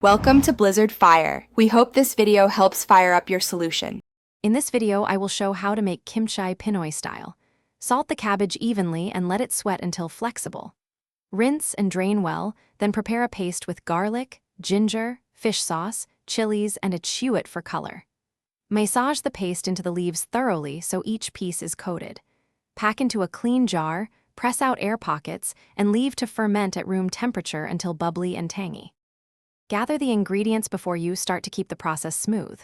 Welcome to Blizzard Fire. We hope this video helps fire up your solution. In this video, I will show how to make kimchi Pinoy style. Salt the cabbage evenly and let it sweat until flexible. Rinse and drain well, then prepare a paste with garlic, ginger, fish sauce, chilies, and eschew it for color. Massage the paste into the leaves thoroughly so each piece is coated. Pack into a clean jar, press out air pockets, and leave to ferment at room temperature until bubbly and tangy. Gather the ingredients before you start to keep the process smooth.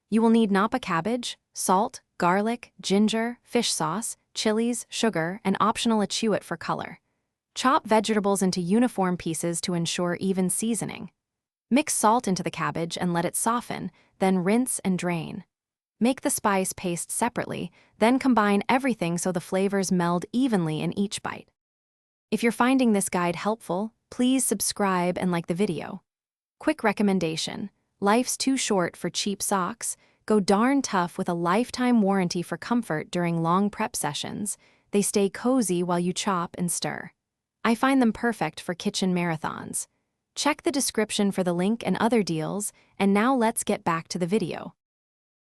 You will need napa cabbage, salt, garlic, ginger, fish sauce, chilies, sugar, and optional eschew it for color. Chop vegetables into uniform pieces to ensure even seasoning. Mix salt into the cabbage and let it soften, then rinse and drain. Make the spice paste separately, then combine everything so the flavors meld evenly in each bite. If you're finding this guide helpful, please subscribe and like the video. Quick recommendation: life's too short for cheap socks. Go darn tough with a lifetime warranty for comfort during long prep sessions. They stay cozy while you chop and stir. I find them perfect for kitchen marathons. Check the description for the link and other deals, and now let's get back to the video.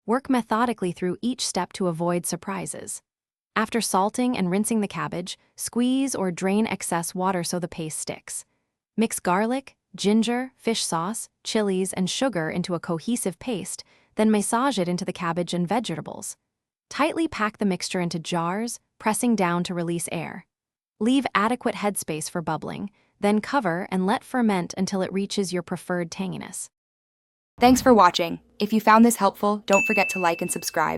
Work methodically through each step to avoid surprises. After salting and rinsing the cabbage, squeeze or drain excess water so the paste sticks. Mix garlic, ginger, fish sauce, chilies, and sugar into a cohesive paste, then massage it into the cabbage and vegetables. Tightly pack the mixture into jars, pressing down to release air. Leave adequate headspace for bubbling, then cover and let ferment until it reaches your preferred tanginess. Thanks for watching. If you found this helpful, don't forget to like and subscribe.